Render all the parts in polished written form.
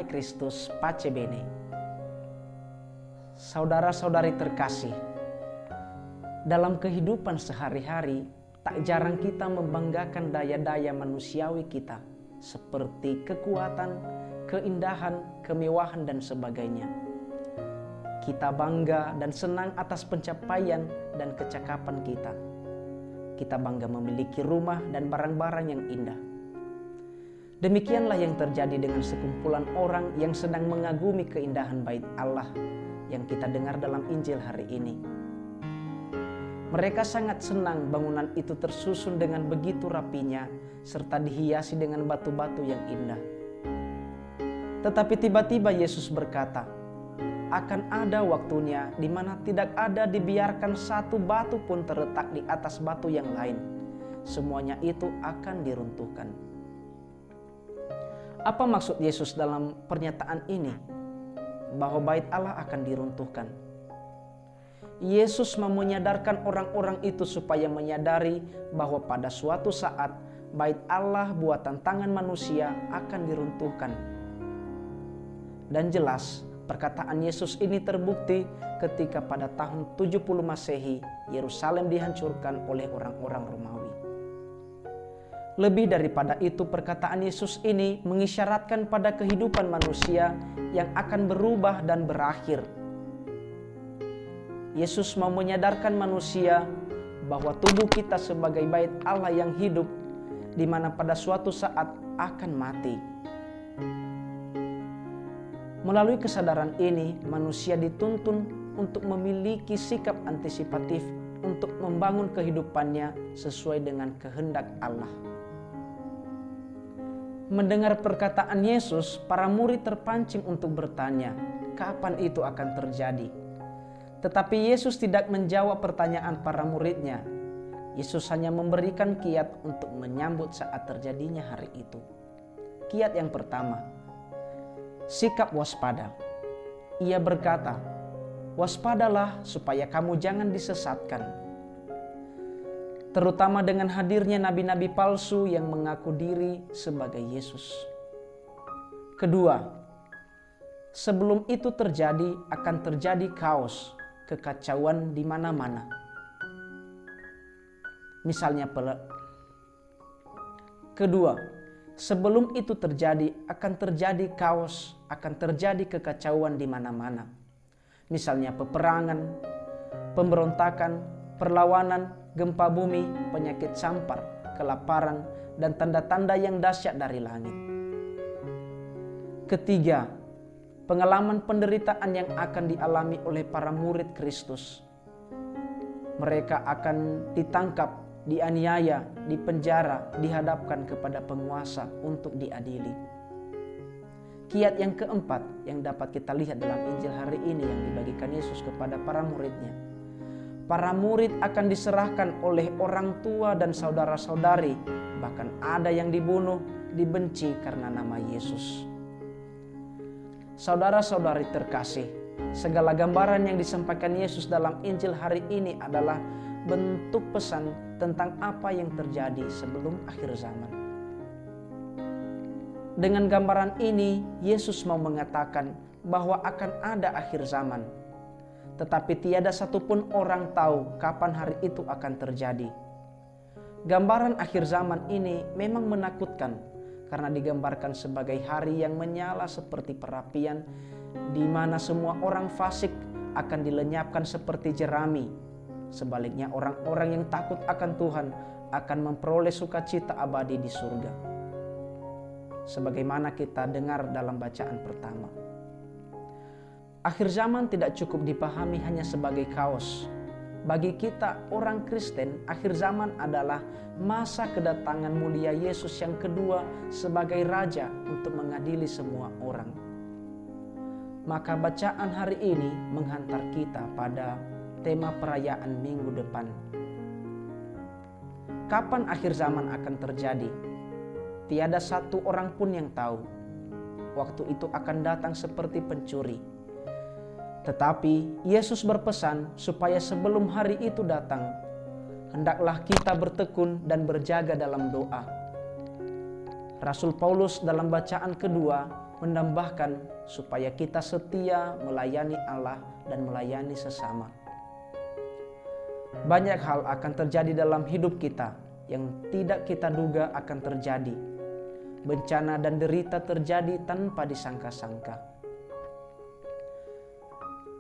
Damai Kristus pace bene. Saudara-saudari terkasih, dalam kehidupan sehari-hari tak jarang kita membanggakan daya-daya manusiawi kita seperti kekuatan, keindahan, kemewahan dan sebagainya. Kita bangga dan senang atas pencapaian dan kecakapan kita. Kita bangga memiliki rumah dan barang-barang yang indah. Demikianlah yang terjadi dengan sekumpulan orang yang sedang mengagumi keindahan bait Allah yang kita dengar dalam Injil hari ini. Mereka sangat senang bangunan itu tersusun dengan begitu rapinya serta dihiasi dengan batu-batu yang indah. Tetapi tiba-tiba Yesus berkata, akan ada waktunya di mana tidak ada dibiarkan satu batu pun terletak di atas batu yang lain. Semuanya itu akan diruntuhkan. Apa maksud Yesus dalam pernyataan ini? Bahwa bait Allah akan diruntuhkan. Yesus mau menyadarkan orang-orang itu supaya menyadari bahwa pada suatu saat bait Allah buatan tangan manusia akan diruntuhkan. Dan jelas perkataan Yesus ini terbukti ketika pada tahun 70 Masehi Yerusalem dihancurkan oleh orang-orang Romawi. Lebih daripada itu, perkataan Yesus ini mengisyaratkan pada kehidupan manusia yang akan berubah dan berakhir. Yesus mau menyadarkan manusia bahwa tubuh kita sebagai bait Allah yang hidup, di mana pada suatu saat akan mati. Melalui kesadaran ini, manusia dituntun untuk memiliki sikap antisipatif untuk membangun kehidupannya sesuai dengan kehendak Allah. Mendengar perkataan Yesus, para murid terpancing untuk bertanya, kapan itu akan terjadi? Tetapi Yesus tidak menjawab pertanyaan para muridnya. Yesus hanya memberikan kiat untuk menyambut saat terjadinya hari itu. Kiat yang pertama, sikap waspada. Ia berkata, waspadalah supaya kamu jangan disesatkan. Terutama dengan hadirnya nabi-nabi palsu yang mengaku diri sebagai Yesus. Kedua, sebelum itu terjadi akan terjadi kaos, kekacauan di mana-mana. Kedua, sebelum itu terjadi akan terjadi kaos, akan terjadi kekacauan di mana-mana. Misalnya peperangan, pemberontakan, perlawanan, gempa bumi, penyakit sampar, kelaparan, dan tanda-tanda yang dahsyat dari langit. Ketiga, pengalaman penderitaan yang akan dialami oleh para murid Kristus. Mereka akan ditangkap, dianiaya, dipenjara, dihadapkan kepada penguasa untuk diadili. Kiat yang keempat yang dapat kita lihat dalam Injil hari ini yang dibagikan Yesus kepada para muridnya. Para murid akan diserahkan oleh orang tua dan saudara-saudari, bahkan ada yang dibunuh, dibenci karena nama Yesus. Saudara-saudari terkasih, segala gambaran yang disampaikan Yesus dalam Injil hari ini adalah bentuk pesan tentang apa yang terjadi sebelum akhir zaman. Dengan gambaran ini, Yesus mau mengatakan bahwa akan ada akhir zaman. Tetapi tiada satupun orang tahu kapan hari itu akan terjadi. Gambaran akhir zaman ini memang menakutkan karena digambarkan sebagai hari yang menyala seperti perapian, di mana semua orang fasik akan dilenyapkan seperti jerami. Sebaliknya orang-orang yang takut akan Tuhan akan memperoleh sukacita abadi di surga. Sebagaimana kita dengar dalam bacaan pertama. Akhir zaman tidak cukup dipahami hanya sebagai kaos. Bagi kita orang Kristen, akhir zaman adalah masa kedatangan mulia Yesus yang kedua sebagai Raja untuk mengadili semua orang. Maka bacaan hari ini menghantar kita pada tema perayaan minggu depan. Kapan akhir zaman akan terjadi? Tiada satu orang pun yang tahu. Waktu itu akan datang seperti pencuri. Tetapi Yesus berpesan supaya sebelum hari itu datang, hendaklah kita bertekun dan berjaga dalam doa. Rasul Paulus dalam bacaan kedua menambahkan supaya kita setia melayani Allah dan melayani sesama. Banyak hal akan terjadi dalam hidup kita yang tidak kita duga akan terjadi. Bencana dan derita terjadi tanpa disangka-sangka.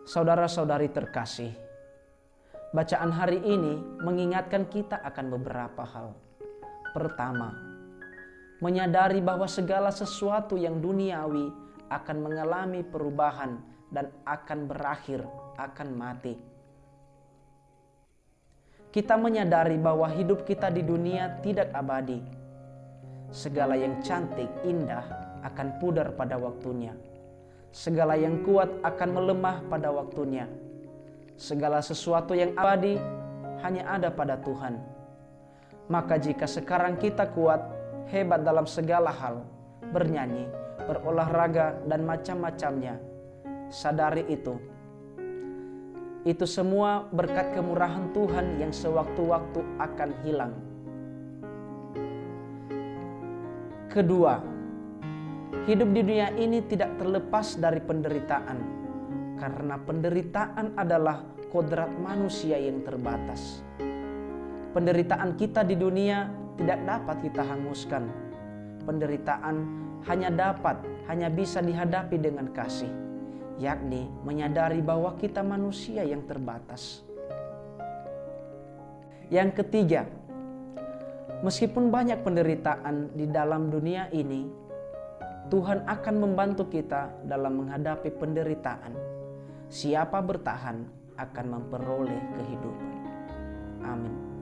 Saudara-saudari terkasih, bacaan hari ini mengingatkan kita akan beberapa hal. Pertama, menyadari bahwa segala sesuatu yang duniawi akan mengalami perubahan dan akan berakhir, akan mati. Kita menyadari bahwa hidup kita di dunia tidak abadi. Segala yang cantik, indah akan pudar pada waktunya. Segala yang kuat akan melemah pada waktunya. Segala sesuatu yang abadi hanya ada pada Tuhan. Maka jika sekarang kita kuat, hebat dalam segala hal, bernyanyi, berolahraga, dan macam-macamnya, sadari itu. Itu semua berkat kemurahan Tuhan yang sewaktu-waktu akan hilang. Kedua, hidup di dunia ini tidak terlepas dari penderitaan, karena penderitaan adalah kodrat manusia yang terbatas. Penderitaan kita di dunia tidak dapat kita hanguskan. Penderitaan hanya bisa dihadapi dengan kasih, yakni menyadari bahwa kita manusia yang terbatas. Yang ketiga, meskipun banyak penderitaan di dalam dunia ini, Tuhan akan membantu kita dalam menghadapi penderitaan. Siapa bertahan akan memperoleh kehidupan. Amin.